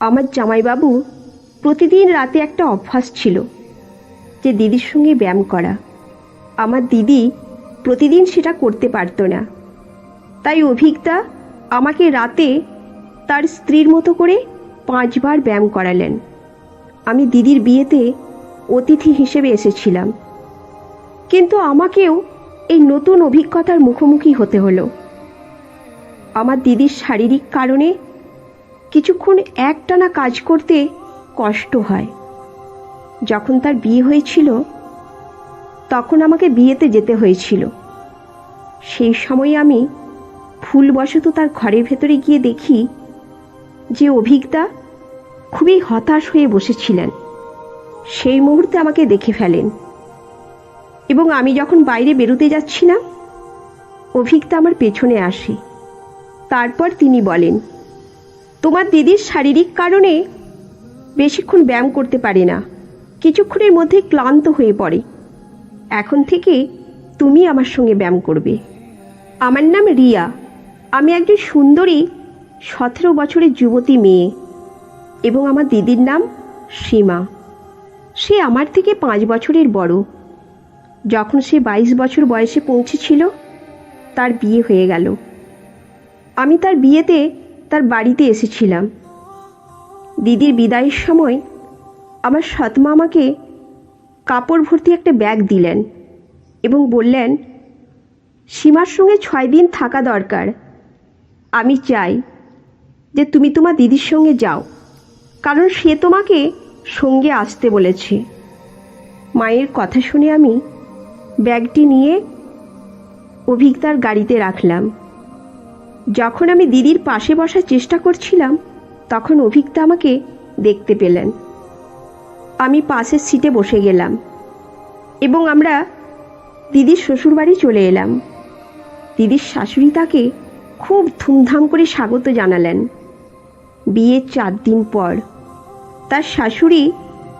আমার জামাইবাবু প্রতিদিন রাতে একটা অভ্যাস ছিল যে দিদির সঙ্গে ব্যায়াম করা। আমার দিদি প্রতিদিন সেটা করতে পারত না, তাই অভিজ্ঞতা আমাকে রাতে তার স্ত্রীর মতো করে 5 বার ব্যায়াম করালেন। আমি দিদির বিয়েতে অতিথি হিসেবে এসেছিলাম, কিন্তু আমাকেও এই নতুন অভিজ্ঞতার মুখোমুখি হতে হলো। আমার দিদির শারীরিক কারণে কিছুক্ষণ একটানা কাজ করতে কষ্ট হয়। যখন তার বিয়ে হয়েছিল তখন আমাকে বিয়েতে যেতে হয়েছিল। সেই সময় আমি ভুলবশত তার ঘরের ভেতরে গিয়ে দেখি যে অভিজ্ঞতা খুবই হতাশ হয়ে বসেছিলেন। সেই মুহূর্তে আমাকে দেখে ফেলেন এবং আমি যখন বাইরে বেরোতে যাচ্ছিলাম অভিজ্ঞতা আমার পেছনে আসে। তারপর তিনি বলেন, তোমার দিদির শারীরিক কারণে বেশিক্ষণ ব্যায়াম করতে পারে না, কিছুক্ষণের মধ্যে ক্লান্ত হয়ে পড়ে। এখন থেকে তুমি আমার সঙ্গে ব্যায়াম করবে। আমার নাম রিয়া। আমি একজন সুন্দরী 17 বছরের যুবতী মেয়ে এবং আমার দিদির নাম সীমা। সে আমার থেকে 5 বছরের বড়। যখন সে 22 বছর বয়সে পৌঁছেছিল তার বিয়ে হয়ে গেল। আমি তার বিয়েতে তার বাড়িতে এসেছিলাম। দিদির বিদায়ের সময় আমার সৎমা আমাকে কাপড় ভর্তি একটা ব্যাগ দিলেন এবং বললেন, সীমার সঙ্গে 6 দিন থাকা দরকার। আমি চাই যে তুমি তোমার দিদির সঙ্গে যাও, কারণ সে তোমাকে সঙ্গে আসতে বলেছে। মায়ের কথা শুনে আমি ব্যাগটি নিয়ে অভিজ্ঞতার গাড়িতে রাখলাম। যখন আমি দিদির পাশে বসার চেষ্টা করছিলাম তখন অভিজ্ঞতা আমাকে দেখতে পেলেন। আমি পাশের সিটে বসে গেলাম এবং আমরা দিদির শ্বশুরবাড়ি চলে এলাম। দিদির শাশুড়ি তাকে খুব ধুমধাম করে স্বাগত জানালেন। বিয়ের 4 দিন পর তার শাশুড়ি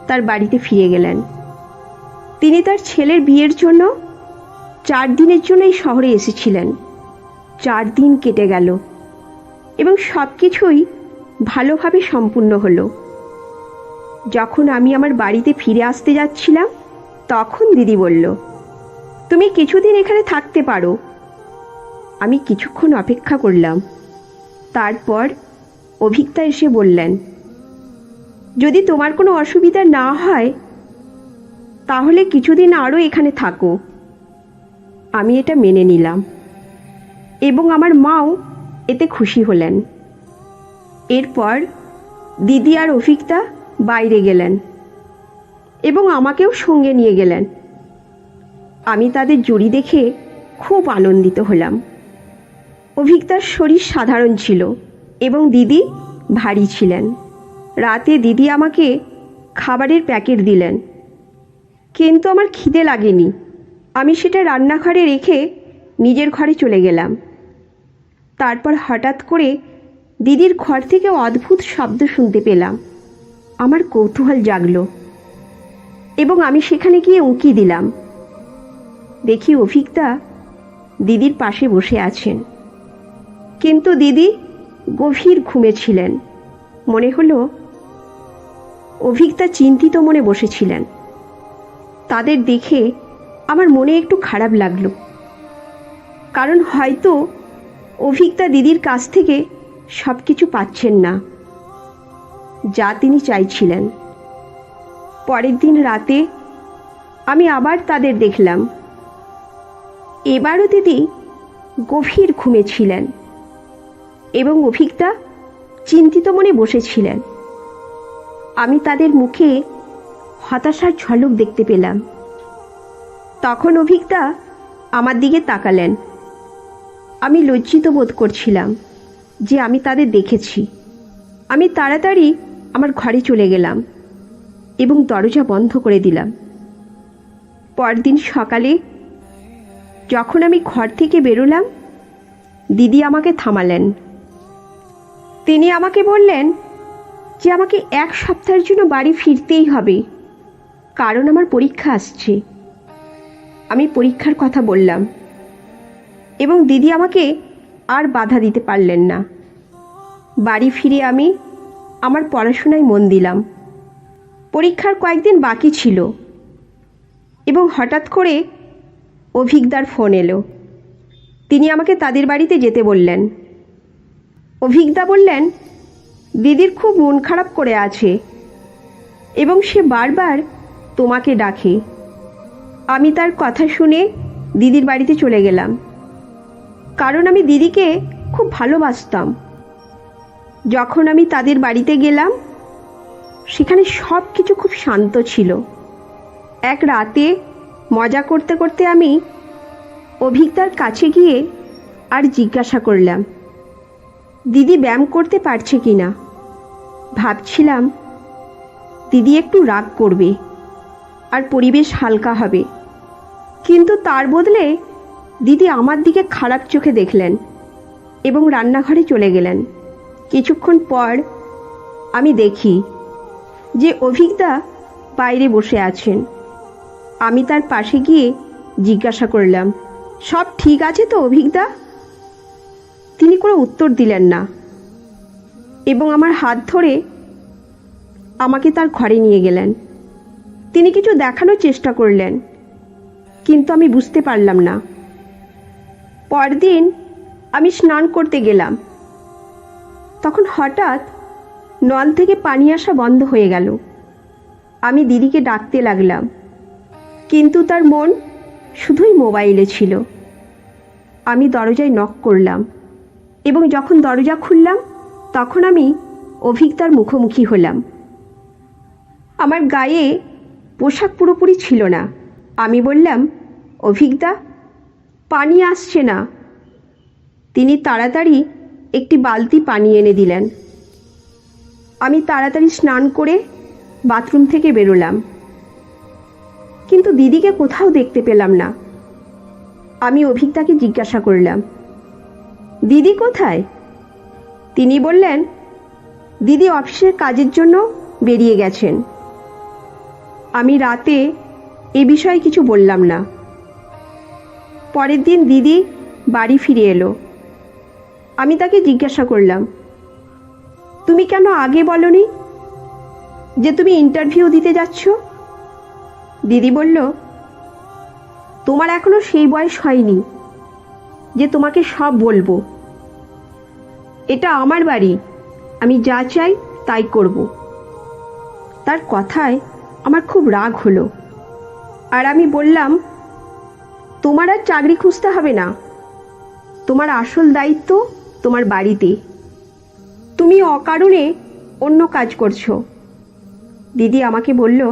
তার বাড়িতে ফিরে গেলেন। তিনি তার ছেলের বিয়ের জন্য 4 দিনের জন্য এই শহরে এসেছিলেন। 4 দিন কেটে গেল এবং সব কিছুই ভালোভাবে সম্পূর্ণ হলো। যখন আমি আমার বাড়িতে ফিরে আসতে যাচ্ছিলাম তখন দিদি বলল, তুমি কিছুদিন এখানে থাকতে পারো। আমি কিছুক্ষণ অপেক্ষা করলাম। তারপর অভিজ্ঞতা এসে বললেন, যদি তোমার কোনো অসুবিধা না হয় তাহলে কিছুদিন আরও এখানে থাকো। আমি এটা মেনে নিলাম এবং আমার মাও এতে খুশি হলেন। এরপর দিদি আর অভিজ্ঞতা বাইরে গেলেন এবং আমাকেও সঙ্গে নিয়ে গেলেন। আমি তাদের জুড়ি দেখে খুব আনন্দিত হলাম। অভিজ্ঞতার শরীর সাধারণ ছিল এবং দিদি ভারী ছিলেন। রাতে দিদি আমাকে খাবারের প্যাকেট দিলেন, কিন্তু আমার খিদে লাগেনি। আমি সেটা রান্নাঘরে রেখে নিজের ঘরে চলে গেলাম। তারপর হঠাৎ করে দিদির ঘর থেকে অদ্ভুত শব্দ শুনতে পেলাম। আমার কৌতূহল জাগলো এবং আমি সেখানে গিয়ে উঁকি দিলাম। দেখি অভিজ্ঞতা দিদির পাশে বসে আছেন, কিন্তু দিদি গভীর ঘুমে ছিলেন। মনে হলো অভিজ্ঞতা চিন্তিত মনে বসেছিলেন। তাদের দেখে আমার মনে একটু খারাপ লাগলো, কারণ হয়তো অভিজ্ঞতা দিদির কাছ থেকে সব কিছু পাচ্ছেন না যা তিনি চাইছিলেন। পরের দিন রাতে আমি আবার তাদের দেখলাম। এবারও দিদি গভীর ঘুমে ছিলেন এবং অভিজ্ঞতা চিন্তিত মনে বসেছিলেন। আমি তাদের মুখে হতাশার ঝলক দেখতে পেলাম। তখন অভিজ্ঞতা আমার দিকে তাকালেন। আমি লজ্জিত বোধ করছিলাম যে আমি তাদের দেখেছি। আমি তাড়াতাড়ি আমার ঘরে চলে গেলাম এবং দরজা বন্ধ করে দিলাম। পরদিন সকালে যখন আমি ঘর থেকে বেরোলাম দিদি আমাকে থামালেন। তিনি আমাকে বললেন যে আমাকে 1 সপ্তাহের জন্য বাড়ি ফিরতেই হবে, কারণ আমার পরীক্ষা আসছে। আমি পরীক্ষার কথা বললাম এবং দিদি আমাকে আর বাধা দিতে পারলেন না। বাড়ি ফিরে আমি আমার পড়াশোনায় মন দিলাম। পরীক্ষার কয়েকদিন বাকি ছিল এবং হঠাৎ করে অভিজ্ঞতার ফোন এলো। তিনি আমাকে তাদের বাড়িতে যেতে বললেন। অভিজ্ঞতা বললেন, দিদির খুব মন খারাপ করে আছে এবং সে বারবার তোমাকে ডাকে। আমি তার কথা শুনে দিদির বাড়িতে চলে গেলাম, কারণ আমি দিদিকে খুব ভালোবাসতাম। যখন আমি তাদের বাড়িতে গেলাম, সেখানে সব কিছু খুব শান্ত ছিল। এক রাতে মজা করতে করতে আমি অভিজ্ঞতার কাছে গিয়ে আর জিজ্ঞাসা করলাম, দিদি ব্যায়াম করতে পারছে কি না। ভাবছিলাম দিদি একটু রাগ করবে আর পরিবেশ হালকা হবে, কিন্তু তার বদলে দিদি আমার দিকে খারাপ চোখে দেখলেন এবং রান্নাঘরে চলে গেলেন। কিছুক্ষণ পর আমি দেখি যে অভিজ্ঞতা বাইরে বসে আছেন। আমি তার পাশে গিয়ে জিজ্ঞাসা করলাম, সব ঠিক আছে তো অভিজ্ঞতা? তিনি কোনো উত্তর দিলেন না এবং আমার হাত ধরে আমাকে তার ঘরে নিয়ে গেলেন। তিনি কিছু দেখানোর চেষ্টা করলেন, কিন্তু আমি বুঝতে পারলাম না। পরদিন আমি স্নান করতে গেলাম, তখন হঠাৎ নল থেকে পানি আসা বন্ধ হয়ে গেল। আমি দিদিকে ডাকতে লাগলাম, কিন্তু তার মন শুধুই মোবাইলে ছিল। আমি দরজায় নক করলাম এবং যখন দরজা খুললাম, তখন আমি অভিজ্ঞতার মুখোমুখি হলাম। আমার গায়ে পোশাক পুরোপুরি ছিল না। আমি বললাম, অভিজ্ঞতা, পানি আসছে না। তিনি তাড়াতাড়ি একটি বালতি পানি এনে দিলেন। আমি তাড়াতাড়ি স্নান করে বাথরুম থেকে বেরোলাম, কিন্তু দিদিকে কোথাও দেখতে পেলাম না। আমি অভিজ্ঞতাকে জিজ্ঞাসা করলাম, দিদি কোথায়? তিনি বললেন, দিদি অফিসের কাজের জন্য বেরিয়ে গেছেন। আমি রাতে এ বিষয়ে কিছু বললাম না। পরের দিন দিদি বাড়ি ফিরে এলো। আমি তাকে জিজ্ঞাসা করলাম, তুমি কেন আগে বলনি যে তুমি ইন্টারভিউ দিতে যাচ্ছ? দিদি বলল, তোমার এখনো সেই বয়স হয়নি যে তোমাকে সব বলবো। এটা আমার বাড়ি, আমি যা চাই তাই করব। তার কথায় আমার খুব রাগ হলো, আর আমি বললাম, তোমার আর চাকরি খুঁজতে হবে না। তোমার আসল দায়িত্ব তোমার বাড়িতে। তুমি অকারণে অন্য কাজ করছো। দিদি আমাকে বলল,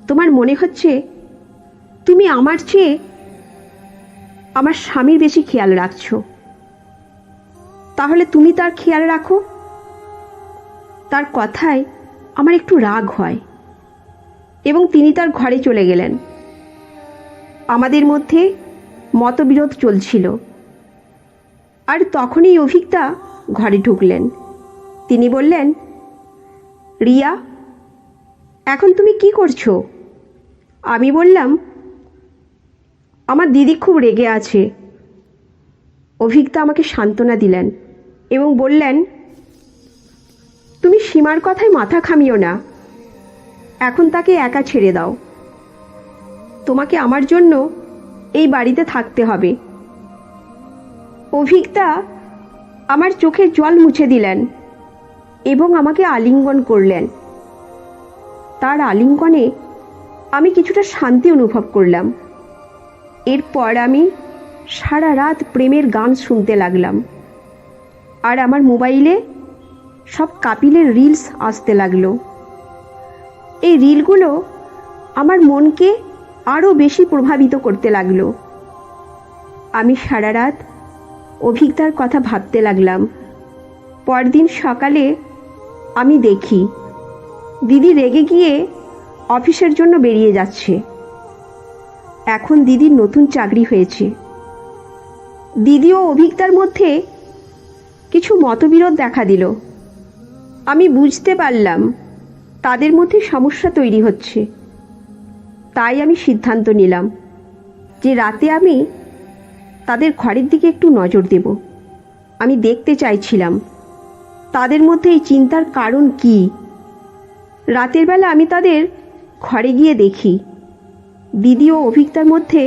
তোমার মনে হচ্ছে তুমি আমার চেয়ে আমার স্বামীর বেশি খেয়াল রাখছো। তাহলে তুমি তার খেয়াল রাখো। তার কথায় আমার একটু রাগ হয় এবং তিনি তার ঘরে চলে গেলেন। আমাদের মধ্যে মতবিরোধ চলছিল, আর তখনই অভিজ্ঞতা ঘরে ঢুকলেন। তিনি বললেন, রিয়া, এখন তুমি কি করছো? আমি বললাম, আমার দিদি খুব রেগে আছে। অভিজ্ঞতা আমাকে সান্ত্বনা দিলেন এবং বললেন, তুমি সীমার কথায় মাথা ঘামিও না। এখন তাকে একা ছেড়ে দাও। তোমাকে আমার জন্য এই বাড়িতে থাকতে হবে। অভিজ্ঞতা আমার চোখের জল মুছে দিলেন এবং আমাকে আলিঙ্গন করলেন। তার আলিঙ্গনে আমি কিছুটা শান্তি অনুভব করলাম। এরপর আমি সারা রাত প্রেমের গান শুনতে লাগলাম, আর আমার মোবাইলে সব কাপিলের রিলস আসতে লাগলো। এই রিলগুলো আমার মনকে আরও বেশি প্রভাবিত করতে লাগলো। আমি সারা রাত অভিজ্ঞতার কথা ভাবতে লাগলাম। পরদিন সকালে আমি দেখি দিদি রেগে গিয়ে অফিসের জন্য বেরিয়ে যাচ্ছে। এখন দিদির নতুন চাকরি হয়েছে। দিদি ও অভিজ্ঞতার মধ্যে কিছু মতবিরোধ দেখা দিল। আমি বুঝতে পারলাম তাদের মধ্যে সমস্যা তৈরি হচ্ছে। তাই আমি সিদ্ধান্ত নিলাম যে রাতে আমি তাদের ঘরের দিকে একটু নজর দেব। আমি দেখতে চাইছিলাম তাদের মধ্যে এই চিন্তার কারণ কি? রাতের বেলা আমি তাদের ঘরে গিয়ে দেখি দিদি ও অভিজ্ঞতার মধ্যে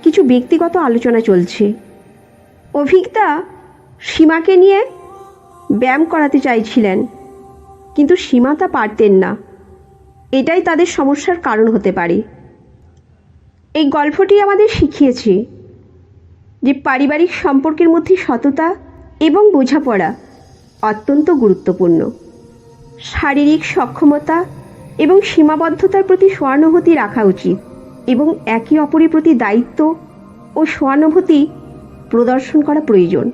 কিছু ব্যক্তিগত আলোচনা চলছে। অভিজ্ঞতা সীমাকে নিয়ে ব্যায়াম করাতে চাইছিলেন, কিন্তু সীমা তা পারতেন না। এটাই তাদের সমস্যার কারণ হতে পারে। এই গল্পটি আমাদের শিখিয়েছে যে পারিবারিক সম্পর্কের মধ্যে সততা এবং বোঝাপড়া অত্যন্ত গুরুত্বপূর্ণ। শারীরিক সক্ষমতা এবং সীমাবদ্ধতার প্রতি সহানুভূতি রাখা উচিত এবং একে অপরের প্রতি দায়িত্ব ও সহানুভূতি প্রদর্শন করা প্রয়োজন।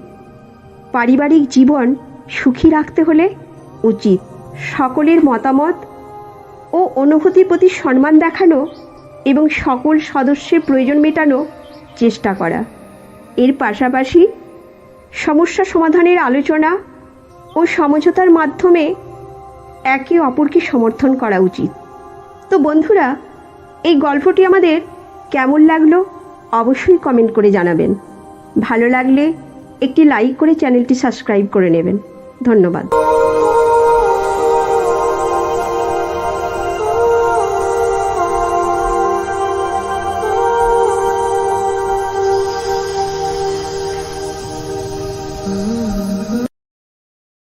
পারিবারিক জীবন সুখী রাখতে হলে উচিত সকলের মতামত ও অনুভূতির প্রতি সম্মান দেখানো এবং সকল সদস্যের প্রয়োজন মেটানো চেষ্টা করা। এর পাশাপাশি সমস্যা সমাধানের আলোচনা ও সমঝোতার মাধ্যমে একে অপরকে সমর্থন করা উচিত। তো বন্ধুরা, এই গল্পটি আমাদের কেমন লাগলো অবশ্যই কমেন্ট করে জানাবেন। ভালো লাগলে একটি লাইক করে চ্যানেলটি সাবস্ক্রাইব করে নেবেন। ধন্যবাদ।